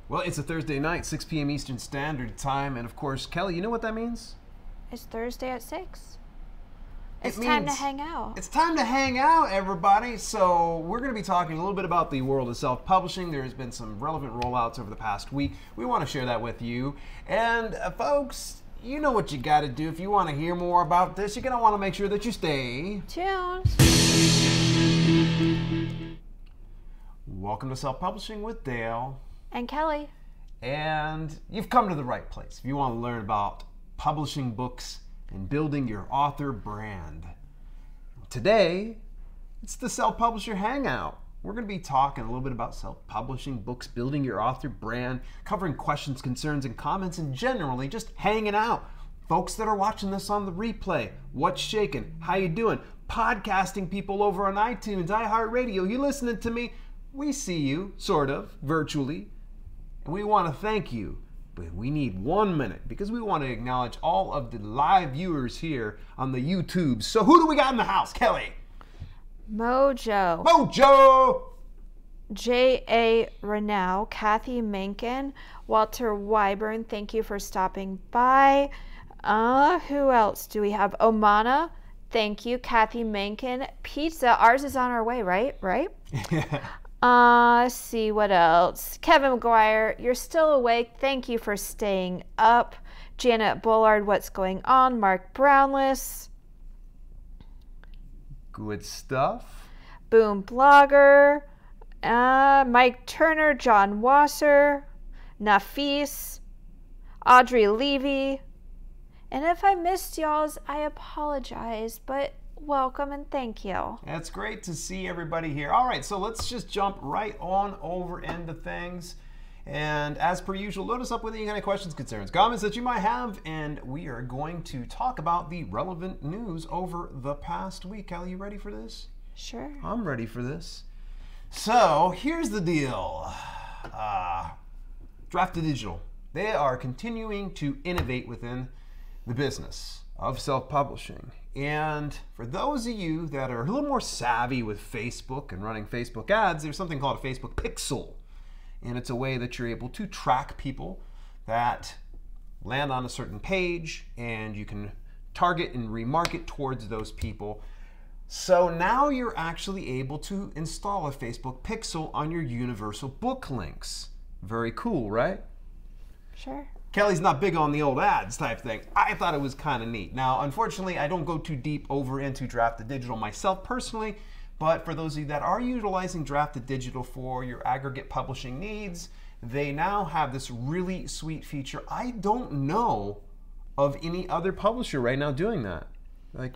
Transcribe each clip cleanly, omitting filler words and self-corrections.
Well, it's a Thursday night, 6 p.m. Eastern Standard Time, and of course, Kelly, you know what that means? It's Thursday at 6. It's It time to means hang out. It's time to hang out, everybody. So we're going to be talking a little bit about the world of self-publishing. There's been some relevant rollouts over the past week. We want to share that with you. And folks, you know what you got to do. If you want to hear more about this, you're going to want to make sure that you stay tuned. Welcome to Self-Publishing with Dale. And Kelly. And you've come to the right place if you want to learn about publishing books and building your author brand. Today, it's the Self-Publisher Hangout. We're going to be talking a little bit about self-publishing books, building your author brand, covering questions, concerns, and comments, and generally just hanging out. Folks that are watching this on the replay, what's shaking? How you doing? Podcasting people over on iTunes, iHeartRadio, you listening to me? We see you, sort of, virtually. And we want to thank you, but we need 1 minute because we want to acknowledge all of the live viewers here on the YouTube. So who do we got in the house, Kelly? Mojo. J.A. Renau, Kathy Menken, Walter Wyburn, thank you for stopping by. Who else do we have? Omana, thank you. Kathy Menken. Pizza, ours is on our way, right? Yeah. See what else. Kevin McGuire, you're still awake. Thank you for staying up. Janet Bullard, what's going on? Mark Brownless. Good stuff. Boom Blogger. Mike Turner, John Wasser, Nafis, Audrey Levy. And if I missed y'all's, I apologize, but welcome and thank you. It's great to see everybody here. All right, so let's just jump right on over into things. And as per usual, load us up with any kind of questions, concerns, comments that you might have, and we are going to talk about the relevant news over the past week. Kelly, you ready for this? Sure. I'm ready for this. So here's the deal. Draft2Digital. They are continuing to innovate within the business of self-publishing. And for those of you that are a little more savvy with Facebook and running Facebook ads, there's something called a Facebook Pixel. And it's a way that you're able to track people that land on a certain page, and you can target and remarket towards those people. So now you're actually able to install a Facebook Pixel on your universal book links. Very cool, right? Sure. Kelly's not big on the old ads type thing. I thought it was kind of neat. Now, unfortunately, I don't go too deep over into Draft2Digital myself personally, but for those of you that are utilizing Draft2Digital for your aggregate publishing needs, they now have this really sweet feature. I don't know of any other publisher right now doing that. Like,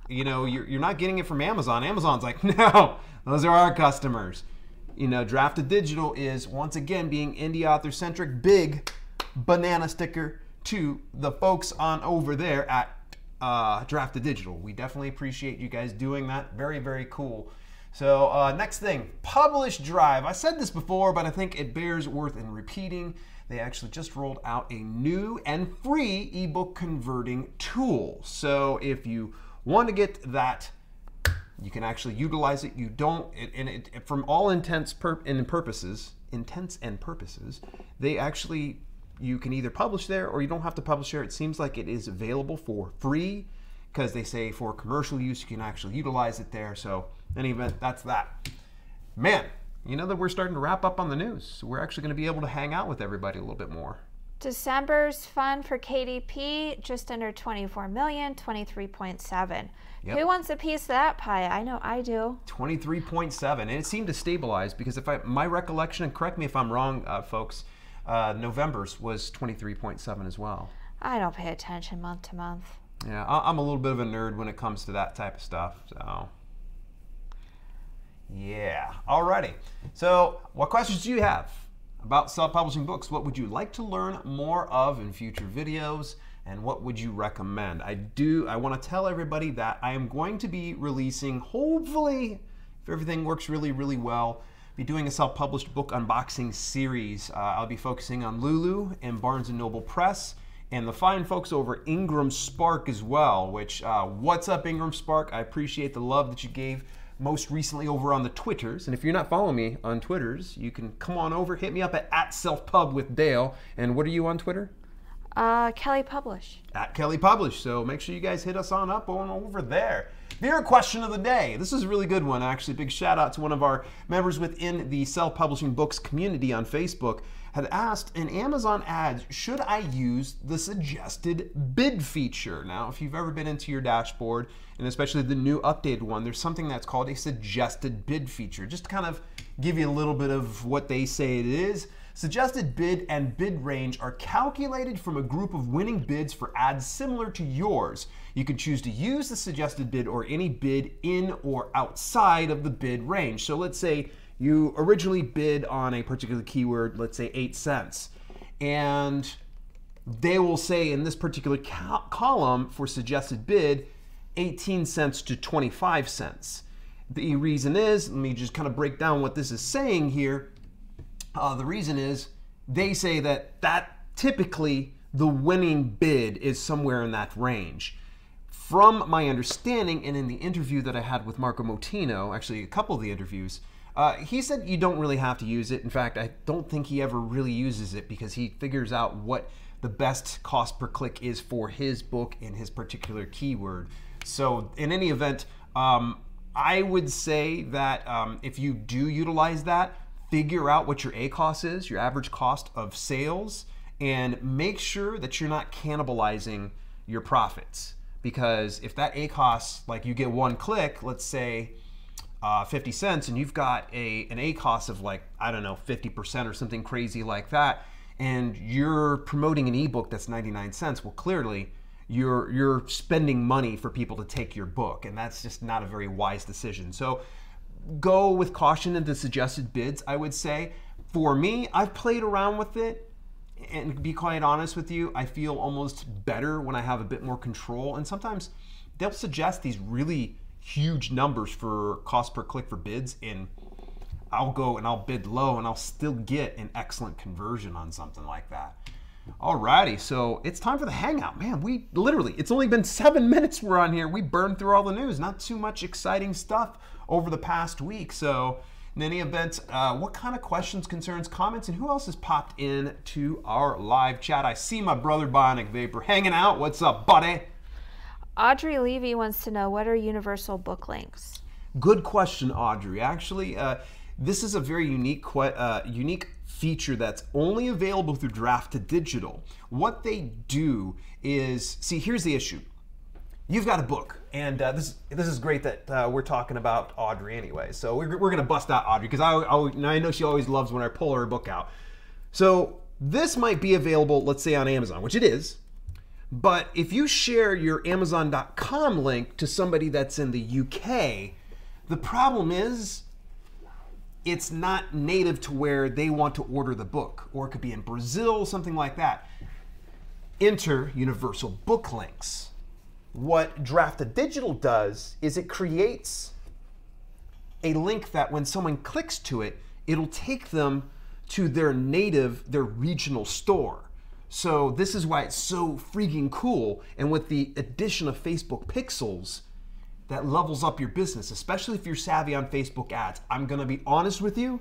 you know, you're not getting it from Amazon. Amazon's like, no, those are our customers. You know, Draft2Digital is, once again, being indie author-centric, big banana sticker to the folks on over there at Draft2Digital. We definitely appreciate you guys doing that. Very, very cool. So next thing, PublishDrive. I said this before, but I think it bears worth in repeating. They actually just rolled out a new and free ebook converting tool. So if you want to get that, you can actually utilize it. You don't, from all intents and purposes, they actually, you can either publish there or you don't have to publish there. It seems like it is available for free because they say for commercial use, you can actually utilize it there. So in any event, that's that. Man, you know that we're starting to wrap up on the news. So we're actually going to be able to hang out with everybody a little bit more. December's fund for KDP, just under 24 million, 23.7. Yep. Who wants a piece of that pie? I know I do. 23.7, and it seemed to stabilize because if my recollection, and correct me if I'm wrong, folks, November's was 23.7 as well. I don't pay attention month to month. Yeah, I'm a little bit of a nerd when it comes to that type of stuff, so. Yeah, alrighty. So what questions do you have about self-publishing books? What would you like to learn more of in future videos? And what would you recommend? I want to tell everybody that I am going to be releasing, hopefully, if everything works really, really well, be doing a self-published book unboxing series. I'll be focusing on Lulu and Barnes & Noble Press and the fine folks over Ingram Spark as well, which, what's up Ingram Spark? I appreciate the love that you gave most recently over on the Twitters. And if you're not following me on Twitters, you can come on over, hit me up at @selfpub with Dale. And what are you on Twitter? Kelly Publish. At Kelly Publish. So make sure you guys hit us on up on over there. Viewer question of the day. This is a really good one, actually. Big shout out to one of our members within the self-publishing books community on Facebook. Had asked, in Amazon ads, should I use the suggested bid feature? Now, if you've ever been into your dashboard, and especially the new updated one, there's something that's called a suggested bid feature. Just to kind of give you a little bit of what they say it is. Suggested bid and bid range are calculated from a group of winning bids for ads similar to yours. You can choose to use the suggested bid or any bid in or outside of the bid range. So let's say you originally bid on a particular keyword, let's say 8 cents. And they will say in this particular column for suggested bid, 18 cents to 25 cents. The reason is, let me just kind of break down what this is saying here. The reason is they say that typically the winning bid is somewhere in that range. From my understanding, and in the interview that I had with Marco Motino, actually a couple of the interviews, he said you don't really have to use it. In fact, I don't think he ever really uses it because he figures out what the best cost per click is for his book and his particular keyword. So in any event, I would say that if you do utilize that, figure out what your ACoS is, your average cost of sales, and make sure that you're not cannibalizing your profits. Because if that ACoS, like you get one click, let's say 50 cents, and you've got an ACoS of like, I don't know, 50% or something crazy like that, and you're promoting an ebook that's 99 cents, well, clearly you're spending money for people to take your book, and that's just not a very wise decision. So go with caution into suggested bids, I would say. For me, I've played around with it, and to be quite honest with you, I feel almost better when I have a bit more control. And sometimes they'll suggest these really huge numbers for cost per click for bids, and I'll go and I'll bid low and I'll still get an excellent conversion on something like that. Alrighty, so it's time for the Hangout. Man, we literally, it's only been 7 minutes we're on here. We burned through all the news. Not too much exciting stuff over the past week. So in any event, what kind of questions, concerns, comments, and who else has popped in to our live chat? I see my brother Bionic Vapor hanging out. What's up, buddy? Audrey Levy wants to know, what are universal book links? Good question, Audrey. Actually, this is a very unique feature that's only available through Draft to Digital. What they do is, see, here's the issue. You've got a book, and this is great that we're talking about Audrey anyway. So we're going to bust out Audrey, because I know she always loves when I pull her book out. So this might be available, let's say, on Amazon, which it is. But if you share your Amazon.com link to somebody that's in the UK, the problem is it's not native to where they want to order the book, or it could be in Brazil, something like that. Enter universal book links. What Draft to Digital does is it creates a link that when someone clicks to it, it'll take them to their regional store. So this is why it's so freaking cool. And with the addition of Facebook Pixels, that levels up your business, especially if you're savvy on Facebook ads. I'm gonna be honest with you,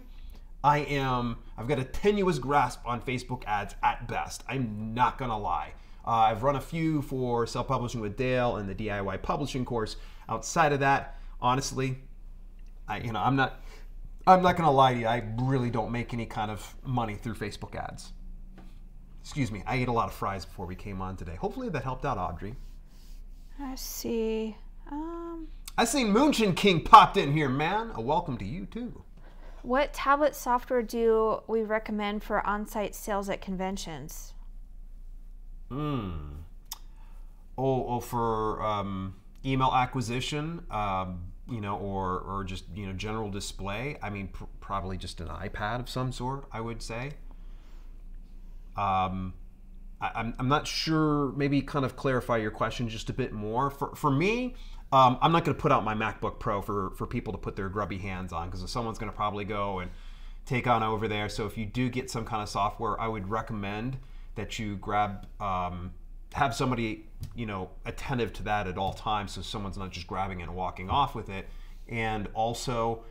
I've got a tenuous grasp on Facebook ads at best. I'm not gonna lie. I've run a few for Self-Publishing with Dale and the DIY publishing course. Outside of that, honestly, I'm not gonna lie to you, I really don't make any kind of money through Facebook ads. Excuse me, I ate a lot of fries before we came on today. Hopefully that helped out, Audrey. I see. I seen Moonshine King popped in here, man. A welcome to you too. What tablet software do we recommend for on-site sales at conventions? For email acquisition, or just general display. I mean, probably just an iPad of some sort, I would say. I'm not sure. Maybe kind of clarify your question just a bit more. For me, I'm not going to put out my MacBook Pro for people to put their grubby hands on, because someone's going to probably go and take on over there. So if you do get some kind of software, I would recommend that you grab, have somebody attentive to that at all times, so someone's not just grabbing it and walking off with it. And also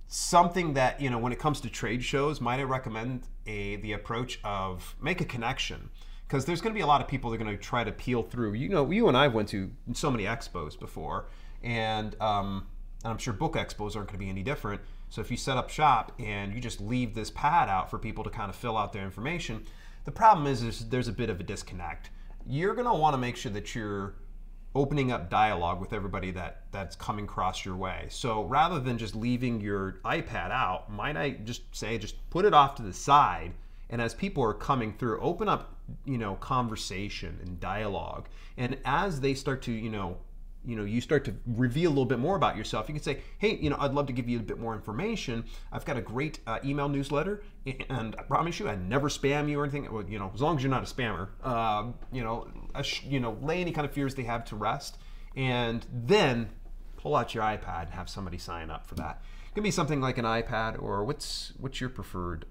something that, you know, when it comes to trade shows, might I recommend the approach of make a connection. Because there's going to be a lot of people that are going to try to peel through. You know, you and I went to so many expos before, and I'm sure book expos aren't going to be any different. So if you set up shop and you just leave this pad out for people to kind of fill out their information, the problem is there's a bit of a disconnect. You're going to want to make sure that you're opening up dialogue with everybody that's coming across your way. So rather than just leaving your iPad out, might I just say, just put it off to the side, and as people are coming through, open up, you know, conversation and dialogue. And as they start to, you start to reveal a little bit more about yourself, you can say, hey, you know, I'd love to give you a bit more information. I've got a great email newsletter, and I promise you I never spam you or anything. Well, you know, as long as you're not a spammer, lay any kind of fears they have to rest, and then pull out your iPad and have somebody sign up for that. It can be something like an iPad, or what's your preferred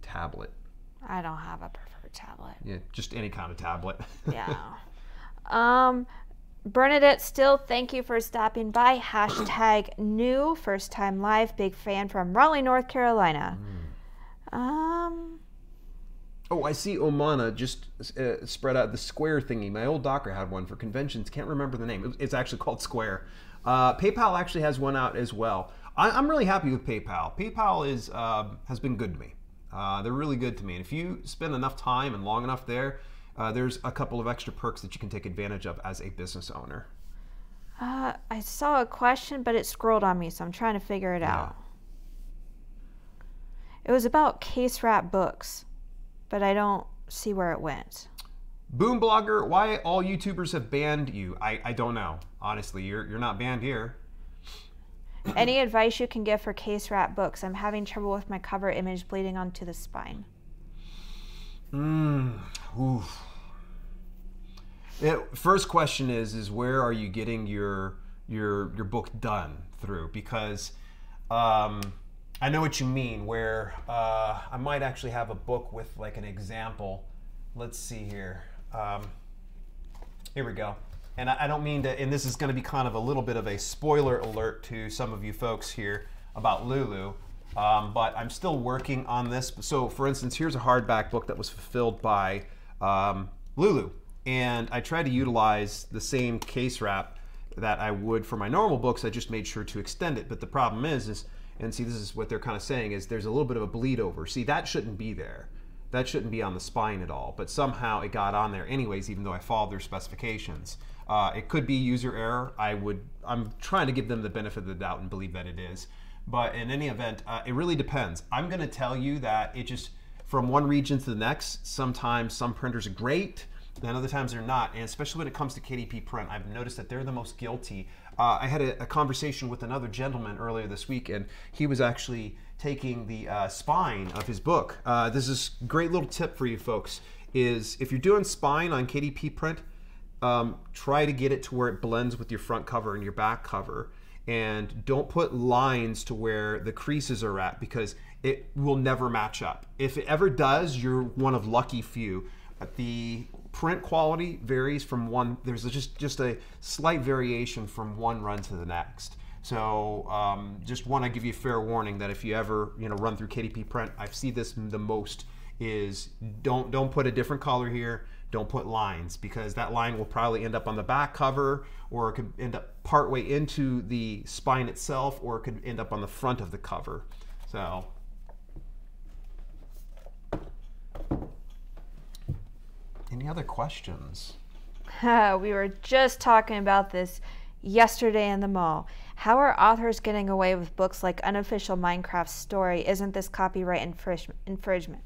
tablet? I don't have a preferred tablet. Yeah, just any kind of tablet. Yeah. Bernadette Still, thank you for stopping by. Hashtag new, first time live, big fan from Raleigh, North Carolina. Oh, I see Omana just spread out the Square thingy. My old doctor had one for conventions. Can't remember the name. It's actually called Square. PayPal actually has one out as well. I'm really happy with PayPal. PayPal has been good to me. They're really good to me. And if you spend enough time and long enough there, there's a couple of extra perks that you can take advantage of as a business owner. I saw a question, but it scrolled on me, so I'm trying to figure it out. It was about case wrap books, but I don't see where it went. Boom Blogger, why all YouTubers have banned you? I don't know. Honestly, you're not banned here. Any advice you can give for case wrap books? I'm having trouble with my cover image bleeding onto the spine. First question is where are you getting your book done through? Because I know what you mean, where I might actually have a book with like an example. Let's see here. Here we go. And I don't mean to, and this is going to be kind of a little bit of a spoiler alert to some of you folks here about Lulu, but I'm still working on this. So for instance, here's a hardback book that was fulfilled by Lulu. And I tried to utilize the same case wrap that I would for my normal books. I just made sure to extend it. But the problem is, and see, this is what they're kind of saying, is there's a little bit of a bleed over. See, that shouldn't be there. That shouldn't be on the spine at all. But somehow it got on there anyways, even though I followed their specifications. It could be user error. I'm trying to give them the benefit of the doubt and believe that it is. But in any event, it really depends. I'm going to tell you that it just, from one region to the next, sometimes some printers are great, and other times they're not. And especially when it comes to KDP print, I've noticed that they're the most guilty. I had a conversation with another gentleman earlier this week, and he was actually taking the spine of his book. This is a great little tip for you folks, is if you're doing spine on KDP print, try to get it to where it blends with your front cover and your back cover. And don't put lines to where the creases are at, because it will never match up. If it ever does, you're one of lucky few. The print quality varies from one, there's just a slight variation from one run to the next. So just want to give you a fair warning that if you ever run through KDP print, I see this the most, is don't put a different color here. Don't put lines, because that line will probably end up on the back cover, or it could end up partway into the spine itself, or it could end up on the front of the cover. So any other questions? We were just talking about this yesterday in the mall. How are authors getting away with books like Unofficial Minecraft Story? Isn't this copyright infringement?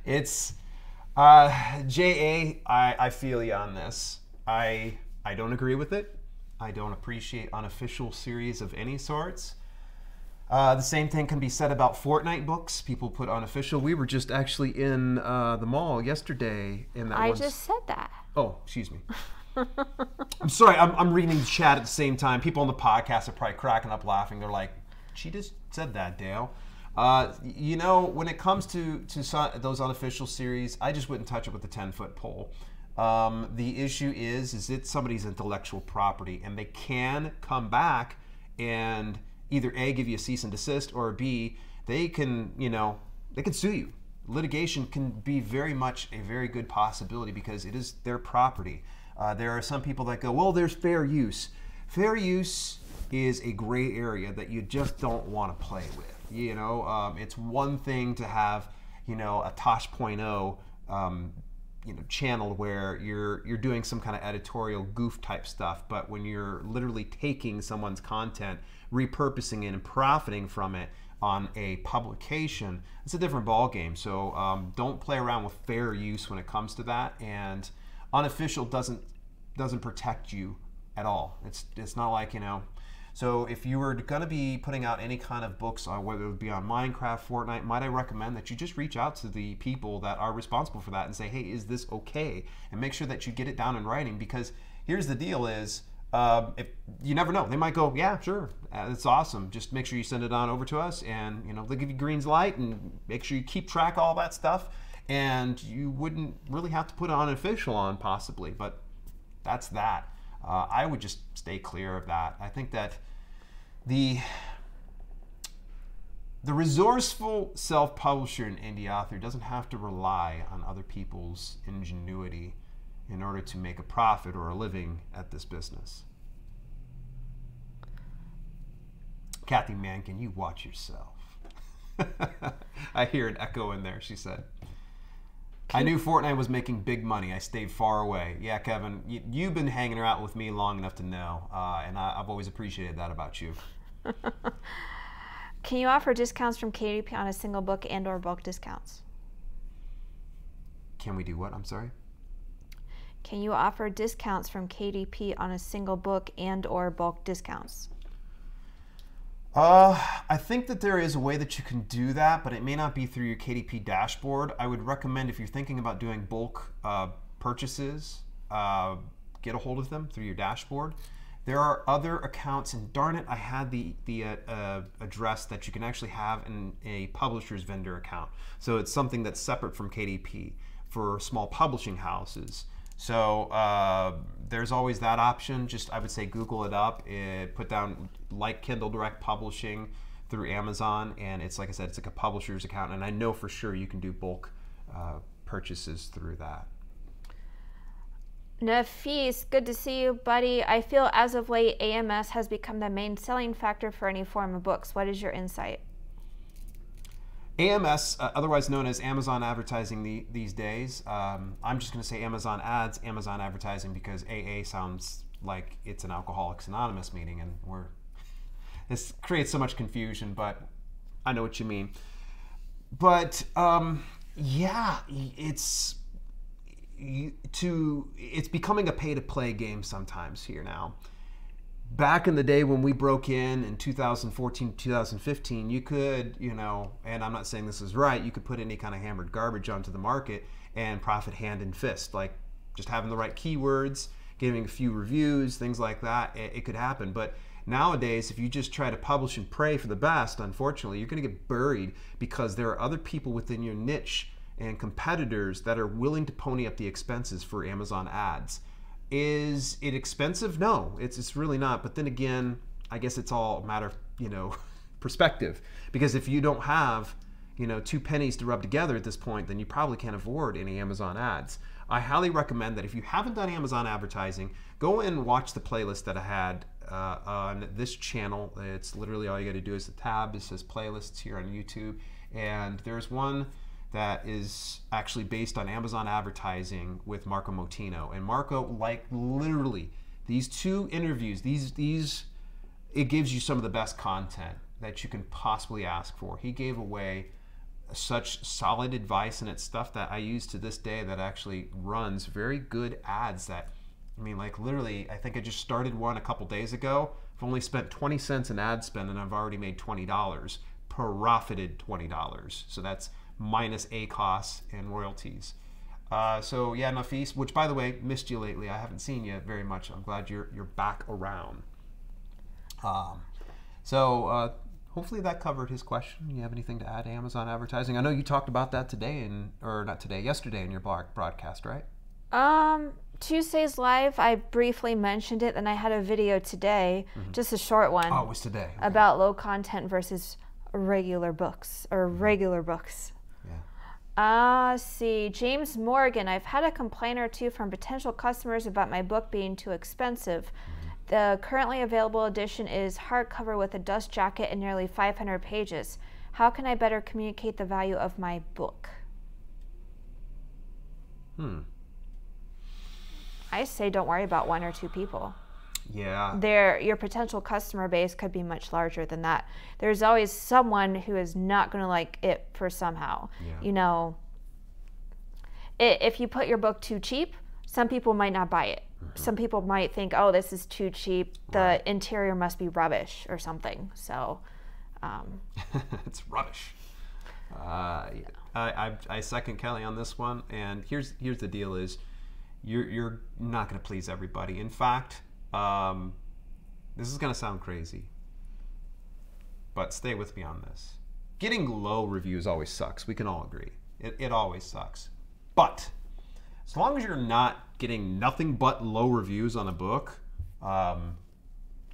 It's J.A., I feel you on this. I don't agree with it. I don't appreciate unofficial series of any sorts. The same thing can be said about Fortnite books. People put unofficial. We were just actually in the mall yesterday. I just said that. Oh, excuse me. I'm sorry. I'm reading the chat at the same time. People on the podcast are probably cracking up laughing. They're like, she just said that, Dale. When it comes to those unofficial series, I just wouldn't touch it with a 10-foot pole. The issue is it's somebody's intellectual property, and they can come back and either A, give you a cease and desist, or B, they can, they can sue you. Litigation can be very much a very good possibility because it is their property. There are some people that go, well, there's fair use. Fair use is a gray area that you just don't want to play with. It's one thing to have, a Tosh.0 channel where you're doing some kind of editorial goof type stuff, but when you're literally taking someone's content, repurposing it and profiting from it on a publication, it's a different ball game. So don't play around with fair use when it comes to that, and unofficial doesn't protect you at all. It's not like, so if you were going to be putting out any kind of books, whether it would be on Minecraft, Fortnite, might I recommend that you just reach out to the people that are responsible for that and say, hey, is this okay? And make sure that you get it down in writing, because here's the deal is, if you never know, they might go, yeah, sure, that's awesome. Just make sure you send it on over to us, and they'll give you green light, and make sure you keep track of all that stuff. And you wouldn't really have to put on official on possibly, but that's that. I would just stay clear of that. I think that the resourceful self-publisher and indie author doesn't have to rely on other people's ingenuity in order to make a profit or a living at this business. Kathy Mankin, you watch yourself. I hear an echo in there, she said. I knew Fortnite was making big money. I stayed far away. Yeah, Kevin, you've been hanging out with me long enough to know, and I've always appreciated that about you. Can you offer discounts from KDP on a single book and/or bulk discounts? Can we do what? I'm sorry? Can you offer discounts from KDP on a single book and/or bulk discounts? I think that there is a way that you can do that, but it may not be through your KDP dashboard. I would recommend, if you're thinking about doing bulk purchases, get a hold of them through your dashboard. There are other accounts, and darn it, I had the address that you can actually have in a publisher's vendor account. So it's something that's separate from KDP for small publishing houses. So there's always that option. Just, I would say, Google it up, put down like Kindle Direct Publishing through Amazon, and it's, like I said, it's like a publisher's account, and I know for sure you can do bulk purchases through that. Nafis, good to see you, buddy. I feel as of late AMS has become the main selling factor for any form of books. What is your insight? AMS, otherwise known as Amazon advertising these days. I'm just going to say Amazon ads, Amazon advertising, because AA sounds like it's an Alcoholics Anonymous meeting, and this creates so much confusion, but I know what you mean. But yeah, it's becoming a pay-to-play game sometimes here now. Back in the day when we broke in 2014, 2015, you could, and I'm not saying this is right, you could put any kind of hammered garbage onto the market and profit hand and fist, like just having the right keywords, giving a few reviews, things like that. It could happen. But nowadays, if you just try to publish and pray for the best, unfortunately, you're going to get buried, because there are other people within your niche and competitors that are willing to pony up the expenses for Amazon ads. Is it expensive? No, it's really not. But then again, I guess it's all a matter of, perspective. Because if you don't have, 2 pennies to rub together at this point, then you probably can't afford any Amazon ads. I highly recommend that if you haven't done Amazon advertising, go and watch the playlist that I had on this channel. It's literally all you got to do is the tab. It says playlists here on YouTube. And there's one that is actually based on Amazon advertising with Marco Motino. And Marco, like literally, these 2 interviews, it gives you some of the best content that you can possibly ask for. He gave away such solid advice, and it's stuff that I use to this day that actually runs very good ads that, like literally, I think I just started one a couple days ago. I've only spent 20 cents in ad spend, and I've already made $20, profited $20. So that's minus A costs and royalties. So yeah, Nafis, which by the way, missed you lately. I haven't seen you very much. I'm glad you're back around. Hopefully that covered his question. You have anything to add to Amazon advertising? I know you talked about that today, yesterday in your broadcast, right? Tuesday's live, I briefly mentioned it, and I had a video today, just a short one. Oh, it was today. Okay. About low content versus regular books, or regular books. Yeah. See, James Morgan, I've had a complaint or two from potential customers about my book being too expensive. The currently available edition is hardcover with a dust jacket and nearly 500 pages. How can I better communicate the value of my book? I say don't worry about 1 or 2 people. Yeah. Your potential customer base could be much larger than that. There's always someone who is not going to like it for somehow. Yeah. You know, if you put your book too cheap, some people might not buy it. Some people might think, oh, this is too cheap. The interior must be rubbish or something. So, it's rubbish. I second Kelly on this one. And here's the deal: is you're not going to please everybody. In fact, this is going to sound crazy, but stay with me on this. Getting low reviews always sucks. We can all agree. It always sucks. But as long as you're not getting nothing but low reviews on a book, I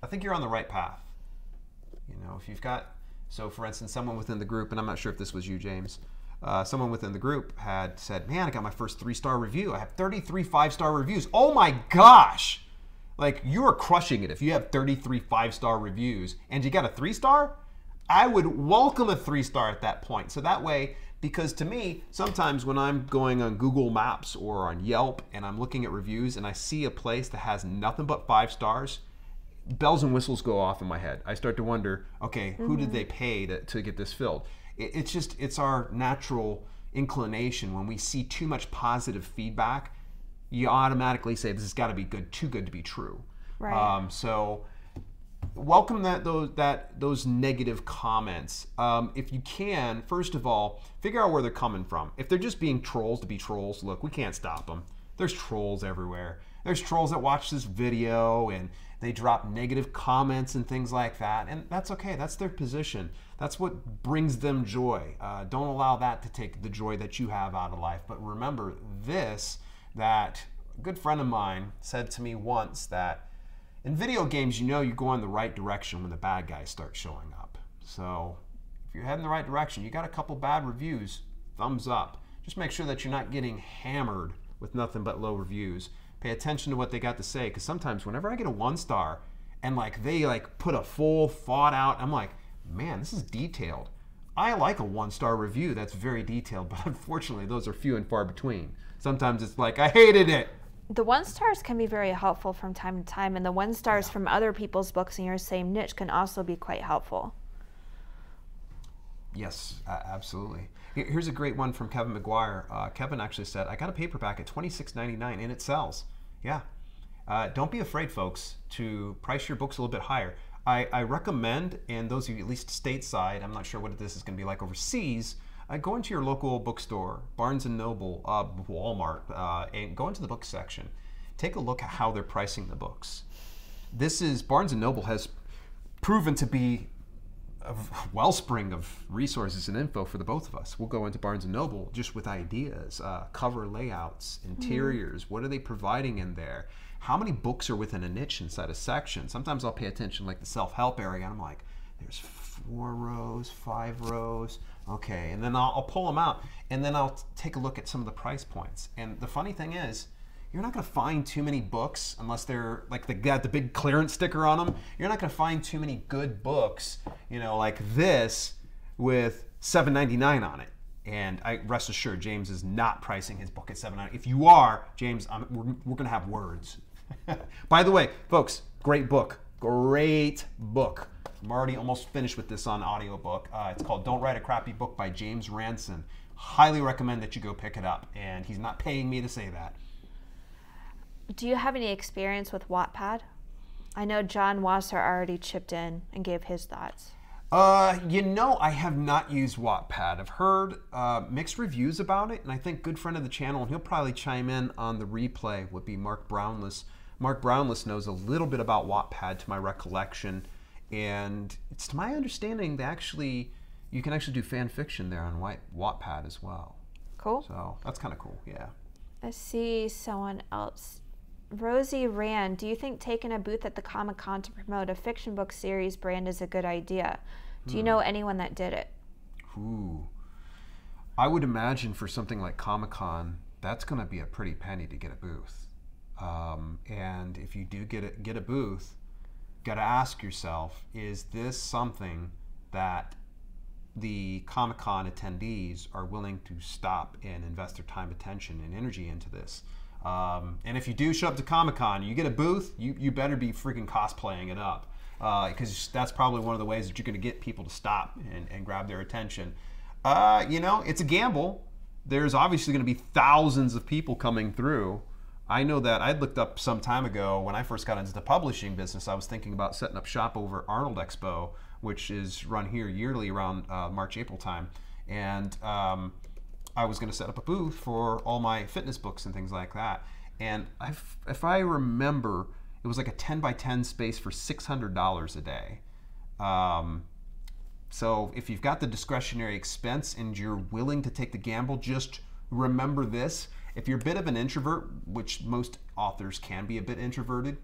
think you're on the right path. You know, if you've got, so for instance, someone within the group, and I'm not sure if this was you, James, someone within the group had said, man, I got my first 3-star review. I have 33 5-star reviews. Oh my gosh! Like, you are crushing it if you have 33 5-star reviews and you got a 3-star. I would welcome a 3-star at that point. So that way, because to me, sometimes when I'm going on Google Maps or on Yelp and I'm looking at reviews and I see a place that has nothing but 5 stars, bells and whistles go off in my head. I start to wonder, okay, who did they pay to get this filled? It's our natural inclination when we see too much positive feedback, you automatically say this has got to be good, too good to be true. Right. So welcome those negative comments. If you can, first of all, figure out where they're coming from. If they're just being trolls to be trolls, look, we can't stop them. There's trolls everywhere. There's trolls that watch this video and they drop negative comments and things like that, and that's okay. That's their position. That's what brings them joy. Don't allow that to take the joy that you have out of life. But remember this, that a good friend of mine said to me once that in video games, you know you go in the right direction when the bad guys start showing up. So if you're heading the right direction, you got a couple bad reviews, thumbs up. Just make sure that you're not getting hammered with nothing but low reviews. Pay attention to what they got to say, because sometimes whenever I get a 1-star and they put a full thought out, I'm like, man, this is detailed. I like a 1-star review that's very detailed, but unfortunately those are few and far between. Sometimes it's like, I hated it. The 1-stars can be very helpful from time to time, and the 1-stars from other people's books in your same niche can also be quite helpful. Yes, absolutely. Here's a great one from Kevin McGuire. Kevin actually said, I got a paperback at $26.99 and it sells. Yeah. Don't be afraid, folks, to price your books a little bit higher. I recommend, and those of you at least stateside, I'm not sure what this is going to be like overseas, go into your local bookstore, Barnes & Noble, Walmart, and go into the book section. Take a look at how they're pricing the books. Barnes & Noble has proven to be a wellspring of resources and info for the both of us. We'll go into Barnes & Noble just with ideas, cover layouts, interiors, what are they providing in there? How many books are within a niche inside a section? Sometimes I'll pay attention like the self-help area and I'm like, there's 4 rows, 5 rows, okay. And then I'll pull them out and then I'll take a look at some of the price points. And the funny thing is, you're not going to find too many books unless they're like they got the big clearance sticker on them. You're not going to find too many good books, you know, like this with $7.99 on it. And I rest assured, James is not pricing his book at $7.99. If you are, James, we're going to have words. By the way, folks, great book. Great book. I'm already almost finished with this on audiobook. It's called Don't Write a Crappy Book by James Ranson. Highly recommend that you go pick it up. And he's not paying me to say that. Do you have any experience with Wattpad? I know John Wasser already chipped in and gave his thoughts. You know, I have not used Wattpad. I've heard mixed reviews about it, and I think good friend of the channel, and he'll probably chime in on the replay, would be Mark Brownless. Mark Brownless knows a little bit about Wattpad to my recollection, and it's to my understanding that you can actually do fan fiction there on Wattpad as well. Cool. So that's kind of cool, yeah. Let's see, someone else. Rosie Rand, do you think taking a booth at the Comic-Con to promote a fiction book series brand is a good idea? Do you know anyone that did it? Ooh. I would imagine for something like Comic-Con, that's going to be a pretty penny to get a booth. And if you do get a booth, got to ask yourself, is this something that the Comic-Con attendees are willing to stop and invest their time, attention, and energy into this? And if you do show up to Comic-Con, you get a booth, you better be freaking cosplaying it up, because that's probably one of the ways that you're going to get people to stop and grab their attention. You know, it's a gamble. There's obviously going to be thousands of people coming through. I know that I'd looked up some time ago when I first got into the publishing business. I was thinking about setting up shop over Arnold Expo, which is run here yearly around March, April time. And I was going to set up a booth for all my fitness books and things like that. And if I remember, it was like a 10 by 10 space for $600 a day. So if you've got the discretionary expense and you're willing to take the gamble, just remember this. If you're a bit of an introvert, which most authors can be a bit introverted,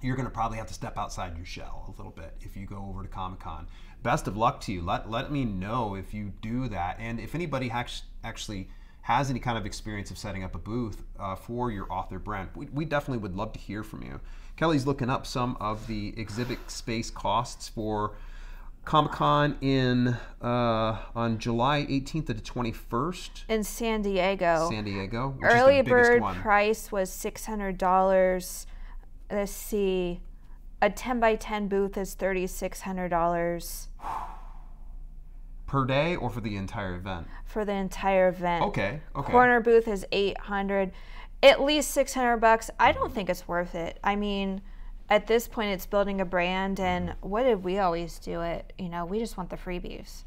you're going to probably have to step outside your shell a little bit if you go over to Comic-Con. Best of luck to you. Let me know if you do that. And if anybody actually has any kind of experience of setting up a booth for your author brand, we definitely would love to hear from you. Kelly's looking up some of the exhibit space costs for Comic-Con on July 18th to the 21st. In San Diego. San Diego, which Early is the biggest bird one. price was $600. Let's see. A 10 by 10 booth is $3,600. Per day or for the entire event? For the entire event. Okay. Corner booth is $800. At least $600. I don't think it's worth it. I mean, at this point, it's building a brand, and what did we always do it? You know, we just want the freebies.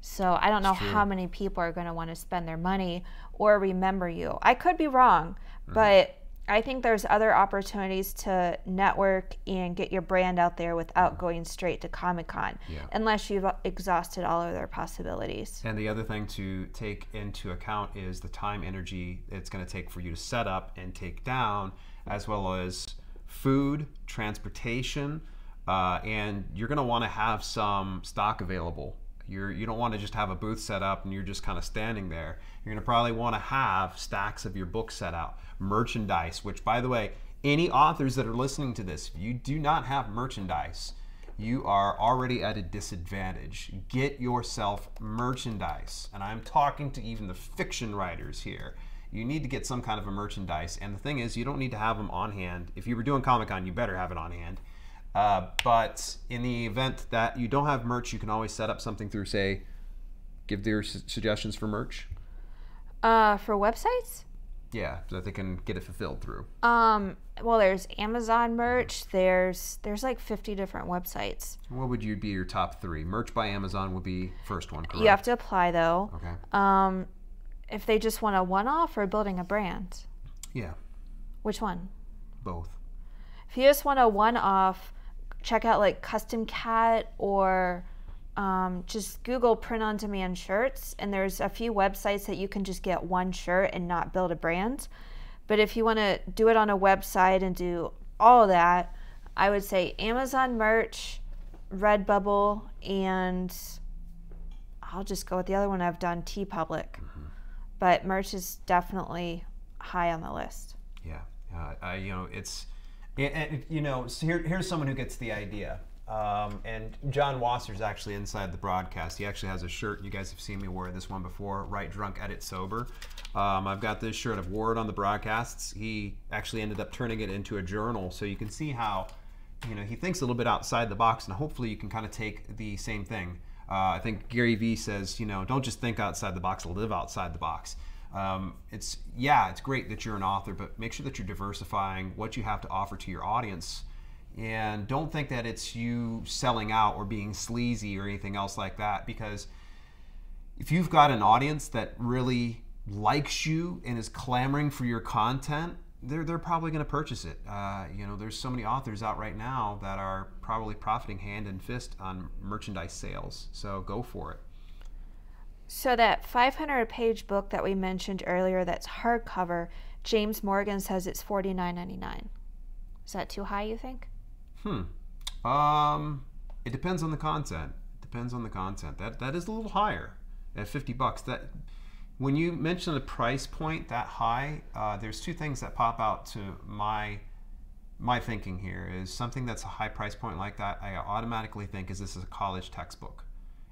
So I don't know how many people are going to want to spend their money or remember you. I could be wrong, but I think there's other opportunities to network and get your brand out there without going straight to Comic-Con, unless you've exhausted all of their possibilities. And the other thing to take into account is the time, energy it's going to take for you to set up and take down, as well as food, transportation, and you're going to want to have some stock available. You don't want to just have a booth set up and you're just kind of standing there. You're going to probably want to have stacks of your books set out. Merchandise, which, by the way, any authors that are listening to this, if you do not have merchandise, you are already at a disadvantage. Get yourself merchandise. And I'm talking to even the fiction writers here. You need to get some kind of a merchandise. And the thing is, you don't need to have them on hand. If you were doing Comic-Con, you better have it on hand. But in the event that you don't have merch, you can always set up something through, say, give their suggestions for merch. For websites? Yeah, so that they can get it fulfilled through. Well, there's Amazon merch. There's like 50 different websites. What would be your top three? Merch by Amazon would be first one, correct? You have to apply, though. Okay. If they just want a one-off or building a brand? Yeah. Which one? Both. If you just want a one-off, check out like Custom Cat or just Google print-on-demand shirts, and there's a few websites that you can just get one shirt and not build a brand. But if you want to do it on a website and do all of that, I would say Amazon merch, Redbubble, and I'll just go with the other one I've done, TeePublic. But merch is definitely high on the list. Yeah, so here's someone who gets the idea. And John Wasser's actually inside the broadcast. He actually has a shirt. You guys have seen me wear this one before. Write Drunk, Edit Sober. I've got this shirt. I've wore it on the broadcasts. He actually ended up turning it into a journal, so you can see how, he thinks a little bit outside the box, and hopefully you can kind of take the same thing. I think Gary Vee says, don't just think outside the box, live outside the box. It's great that you're an author, but make sure that you're diversifying what you have to offer to your audience. And don't think that it's you selling out or being sleazy or anything else like that, because if you've got an audience that really likes you and is clamoring for your content, they're probably going to purchase it. There's so many authors out right now that are probably profiting hand and fist on merchandise sales. So go for it. So that 500-page book that we mentioned earlier that's hardcover, James Morgan says it's $49.99. Is that too high, you think? It depends on the content. Depends on the content. That is a little higher at $50. That when you mention a price point that high, there's two things that pop out to my thinking here. Is something that's a high price point like that, I automatically think, is this is a college textbook.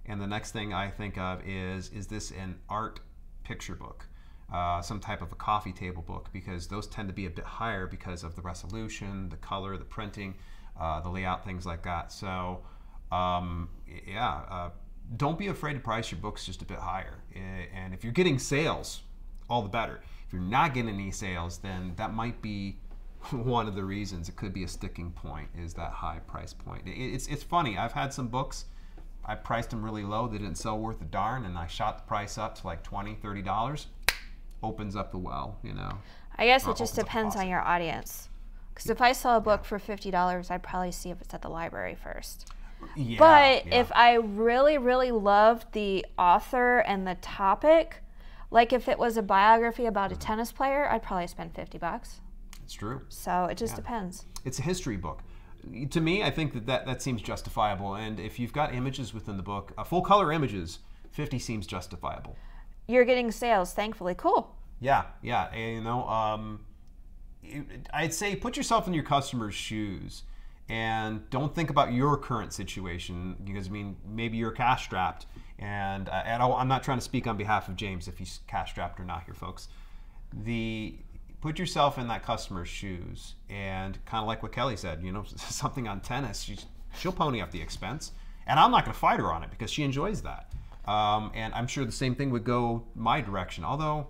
And the next thing I think of is this an art picture book, some type of a coffee table book, because those tend to be a bit higher because of the resolution, the color, the printing, the layout, things like that. So don't be afraid to price your books just a bit higher. And if you're getting sales, all the better. If you're not getting any sales, then that might be one of the reasons. It could be a sticking point, is that high price point. It's funny. I've had some books, I priced them really low, they didn't sell worth a darn, and I shot the price up to like $20, $30. Opens up the well, you know. I guess it just depends on your audience. Because if I sell a book for $50, I'd probably see if it's at the library first. Yeah, but if I really, really loved the author and the topic, like if it was a biography about a tennis player, I'd probably spend $50. It's true. So it just depends. It's a history book. To me, I think that seems justifiable. And if you've got images within the book, full color images, $50 seems justifiable. You're getting sales, thankfully. Cool. Yeah. And, you know, I'd say put yourself in your customer's shoes and don't think about your current situation, because I mean, maybe you're cash strapped, and I'm not trying to speak on behalf of James if he's cash strapped or not here, folks. Put yourself in that customer's shoes, and kind of like what Kelly said, you know, something on tennis, she'll pony up the expense, and I'm not going to fight her on it because she enjoys that. And I'm sure the same thing would go my direction, although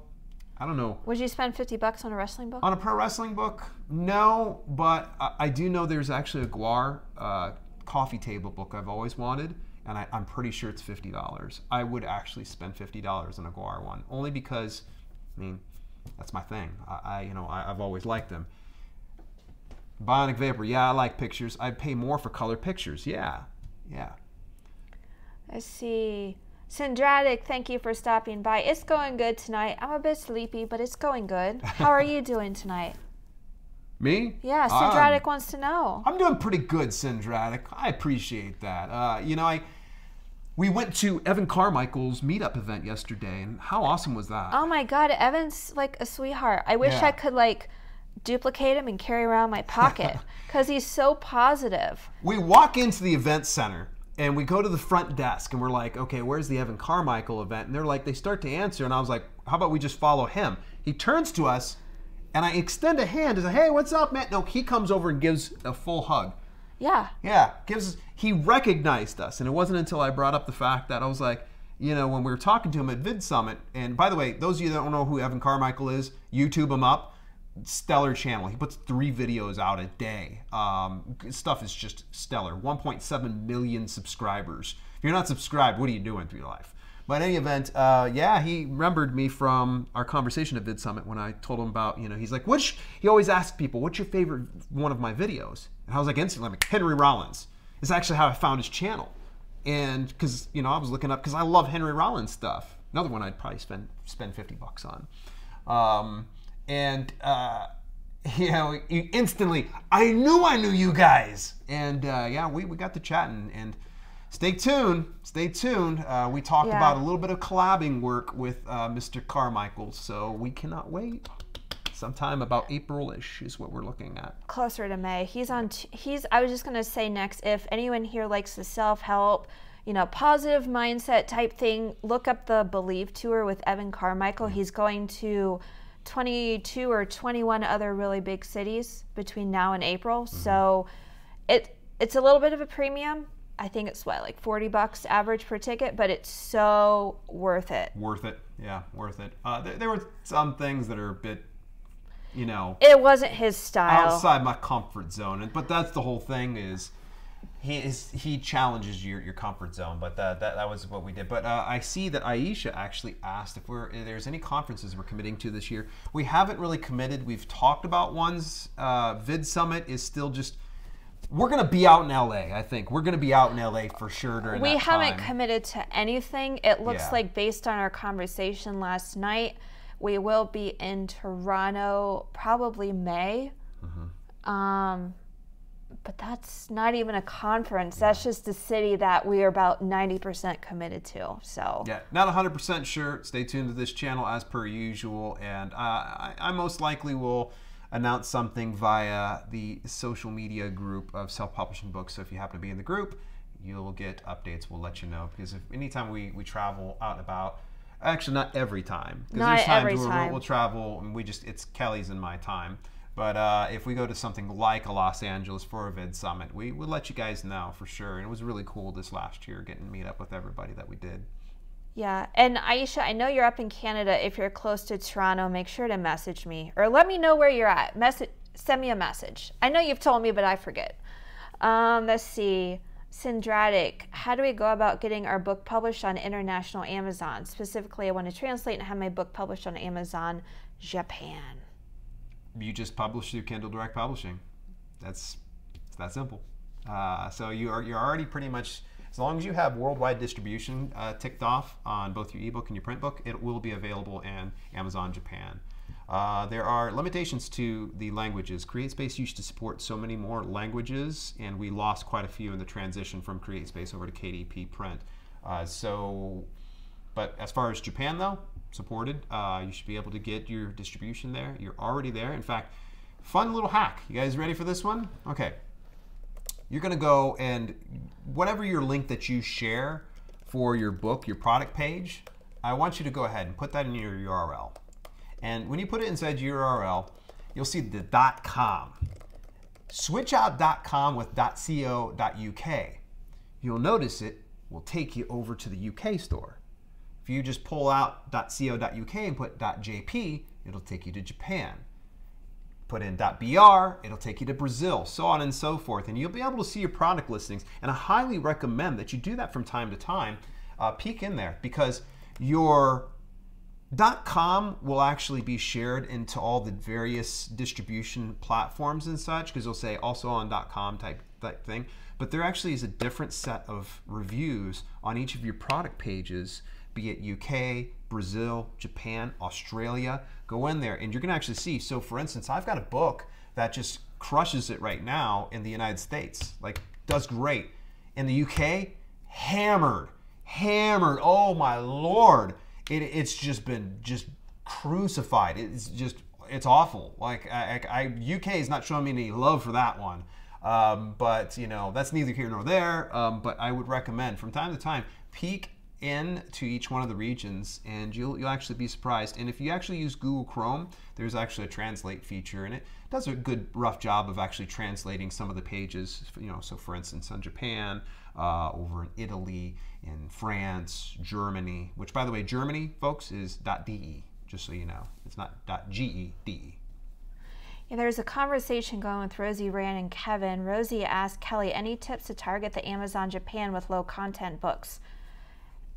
I don't know. Would you spend $50 on a wrestling book? On a pro wrestling book? No, but I do know there's actually a Guar coffee table book I've always wanted, and I'm pretty sure it's $50. I would actually spend $50 on a Guar one, only because, I mean, that's my thing. I've always liked them. Bionic Vapor, yeah, I like pictures. I'd pay more for color pictures, yeah. Let's see. Syndratic, thank you for stopping by. It's going good tonight. I'm a bit sleepy, but it's going good. How are you doing tonight? Me? Yeah, Syndratic wants to know. I'm doing pretty good, Syndratic. I appreciate that. We went to Evan Carmichael's meetup event yesterday, and how awesome was that? Oh my God, Evan's like a sweetheart. I wish I could like duplicate him and carry around my pocket because he's so positive. We walk into the event center and we go to the front desk and we're like, okay, where's the Evan Carmichael event? And they're like, they start to answer, and I was like, how about we just follow him? He turns to us and I extend a hand and say, hey, what's up, man? No, he comes over and gives a full hug. Yeah. He recognized us, and it wasn't until I brought up the fact that I was like, you know, when we were talking to him at Vid Summit, and by the way, those of you that don't know who Evan Carmichael is, YouTube him up. Stellar channel. He puts 3 videos out a day. Stuff is just stellar. 1.7 million subscribers. If you're not subscribed, what are you doing with your life? But in any event, he remembered me from our conversation at Vid Summit when I told him about, you know, he's like, he always asks people, what's your favorite one of my videos? And I was like, instantly, I'm like, Henry Rollins. It's actually how I found his channel. And because, you know, I was looking up, because I love Henry Rollins stuff. Another one I'd probably spend $50 on. You know, instantly, I knew you guys. And we got to chatting, and stay tuned. We talked about a little bit of collabing work with Mr. Carmichael, so we cannot wait. Sometime about April-ish is what we're looking at. Closer to May. I was just going to say next, if anyone here likes the self-help, you know, positive mindset type thing, look up the Believe Tour with Evan Carmichael. He's going to 22 or 21 other really big cities between now and April. So it's a little bit of a premium. I think it's like $40 average per ticket, but it's so worth it. Worth it. There were some things that are a bit, you know, it wasn't his style. Outside my comfort zone. But that's the whole thing, is he challenges your comfort zone. But that was what we did. But I see that Aisha actually asked if there's any conferences we're committing to this year. We haven't really committed. We've talked about ones. Vid Summit is still just we're going to be out in LA, I think. We're going to be out in LA for sure during that time. We haven't committed to anything. It looks Yeah. like, based on our conversation last night, we will be in Toronto probably May. But that's not even a conference. That's just a city that we are about 90% committed to. So yeah, not 100% sure. Stay tuned to this channel as per usual, and I most likely will announce something via the social media group of Self-Publishing Books. So if you happen to be in the group, you'll get updates. We'll let you know, because if anytime we travel out and about, actually not every time, because Not there's times every where time. we'll travel and it's Kelly's and my time. But if we go to something like a Los Angeles for a vid summit, we would let you guys know for sure. And it was really cool this last year getting to meet up with everybody that we did. yeah. And Aisha, I know you're up in Canada. If you're close to Toronto, make sure to message me or let me know where you're at. Send me a message. I know you've told me, but I forget. Let's see. Syndratic, how do we go about getting our book published on international Amazon? Specifically, I want to translate and have my book published on Amazon Japan. You just publish through Kindle Direct Publishing. It's that simple. So you're already pretty much, as long as you have worldwide distribution ticked off on both your ebook and your print book, it will be available in Amazon Japan. There are limitations to the languages. CreateSpace used to support so many more languages, and we lost quite a few in the transition from CreateSpace over to KDP Print. But as far as Japan though, supported, you should be able to get your distribution there. You're already there. In fact, fun little hack. You guys ready for this one? Okay. You're going to go and whatever your link that you share for your book, your product page, I want you to go ahead and put that in your URL. And when you put it inside your URL, you'll see the .com. Switch out .com with .co.uk. You'll notice it will take you over to the UK store. If you just pull out .co.uk and put .jp, it'll take you to Japan. Put in .br, it'll take you to Brazil, so on and so forth. And you'll be able to see your product listings. And I highly recommend that you do that from time to time. Peek in there, because your .com will actually be shared into all the various distribution platforms and such, because they'll say also on .com type thing. But there actually is a different set of reviews on each of your product pages, be it UK, Brazil, Japan, Australia. Go in there and you're going to actually see. So for instance, I've got a book that just crushes it right now in the United States, like does great. In the UK, hammered. Oh my Lord. It's just been crucified. It's awful. Like UK is not showing me any love for that one. But you know, that's neither here nor there. But I would recommend from time to time, peek into each one of the regions and you'll actually be surprised. And if you actually use Google Chrome, there's actually a translate feature, and it does a good rough job of actually translating some of the pages. You know, so for instance, on Japan, over in Italy, in France, Germany, which by the way, Germany, folks, is .de, just so you know. It's not .gede. Yeah, there's a conversation going with Rosie Rand and Kevin. Rosie asked Kelly, any tips to target the Amazon Japan with low content books?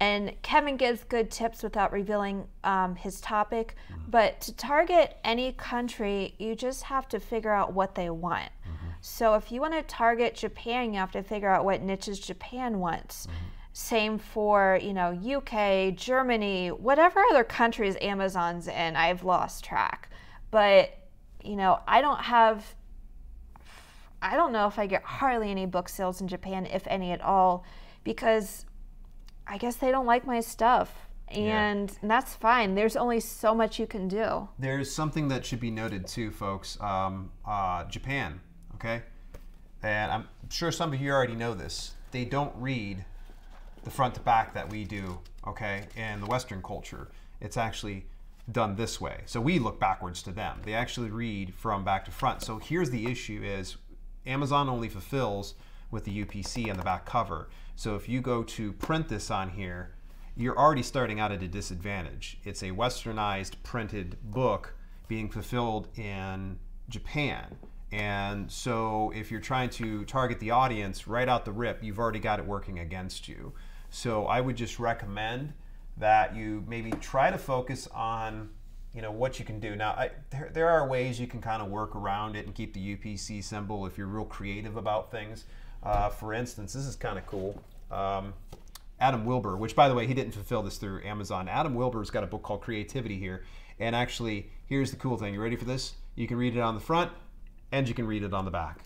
And Kevin gives good tips without revealing his topic. But to target any country, you just have to figure out what they want. So if you want to target Japan, you have to figure out what niches Japan wants. Same for, you know, UK, Germany, whatever other countries Amazon's in. I've lost track. But, you know, I don't know if I get hardly any book sales in Japan, if any at all, because I guess they don't like my stuff, and that's fine. There's only so much you can do. There's something that should be noted too, folks. Japan, okay? And I'm sure some of you already know this. They don't read the front to back that we do, okay? In the Western culture, it's actually done this way. So we look backwards to them. They actually read from back to front. So here's the issue is Amazon only fulfills with the UPC on the back cover. So if you go to print this on here, you're already starting out at a disadvantage. It's a westernized printed book being fulfilled in Japan. And so if you're trying to target the audience right out the rip, you've already got it working against you. So I would just recommend that you maybe try to focus on you know, what you can do. Now, there are ways you can kind of work around it and keep the UPC symbol if you're real creative about things. For instance, this is kind of cool. Adam Wilbur, which, by the way, he didn't fulfill this through Amazon. Adam Wilbur's got a book called Creativity here. And actually, here's the cool thing. You ready for this? You can read it on the front, and you can read it on the back.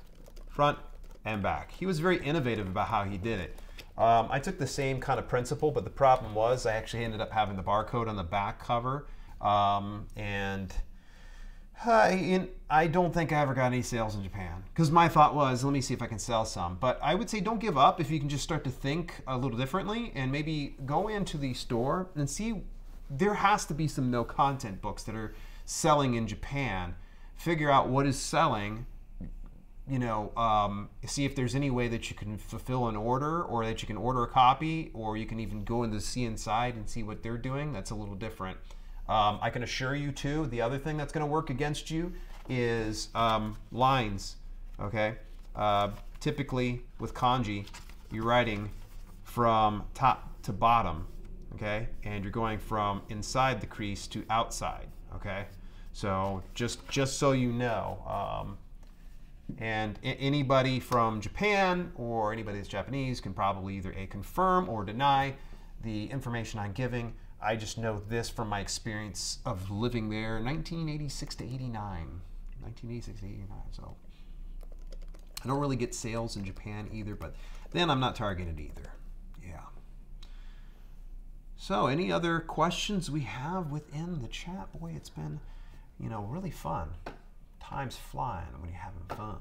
Front and back. He was very innovative about how he did it. I took the same kind of principle, but the problem was I actually ended up having the barcode on the back cover. And I don't think I ever got any sales in Japan, because my thought was, let me see if I can sell some. But I would say don't give up if you can just start to think a little differently and maybe go into the store and see. There has to be some no content books that are selling in Japan. Figure out what is selling, you know, see if there's any way that you can fulfill an order, or that you can order a copy, or you can even go into see inside and see what they're doing. That's a little different. I can assure you too, the other thing that's going to work against you is lines, okay? Typically with kanji, you're writing from top to bottom, okay? And you're going from inside the crease to outside, okay? So just so you know. And anybody from Japan or anybody that's Japanese can probably either confirm or deny the information I'm giving. I just know this from my experience of living there, 1986 to 89. 1986 to 89, so. I don't really get sales in Japan either, but then I'm not targeted either. Yeah. So, any other questions we have within the chat? Boy, it's been, you know, really fun. Time's flying when you're having fun.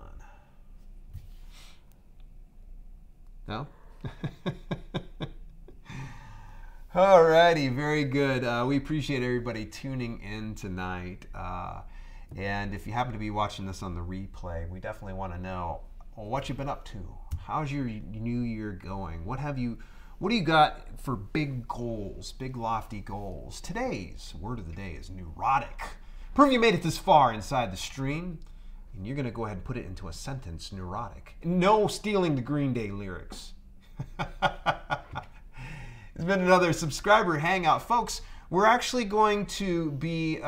No? Alrighty, very good. We appreciate everybody tuning in tonight. And if you happen to be watching this on the replay, we definitely want to know what you've been up to. How's your new year going? What do you got for big goals, big lofty goals? Today's word of the day is neurotic. Prove you made it this far inside the stream, and you're going to go ahead and put it into a sentence, neurotic. No stealing the Green Day lyrics. It's been another subscriber hangout. Folks, we're actually going to be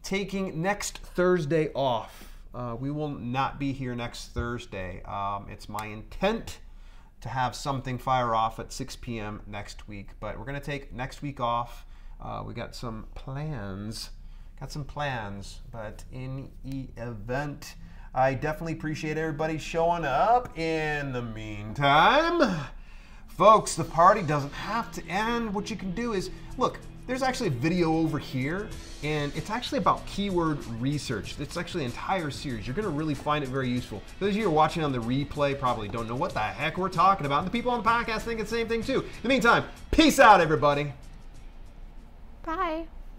taking next Thursday off. We will not be here next Thursday. It's my intent to have something fire off at 6 p.m. next week, but we're going to take next week off. We got some plans. But in the event, I definitely appreciate everybody showing up. In the meantime, folks, the party doesn't have to end. What you can do is, look, there's actually a video over here, and it's actually about keyword research. It's actually an entire series. You're going to really find it very useful. Those of you who are watching on the replay probably don't know what the heck we're talking about, and the people on the podcast think it's the same thing too. In the meantime, peace out, everybody. Bye.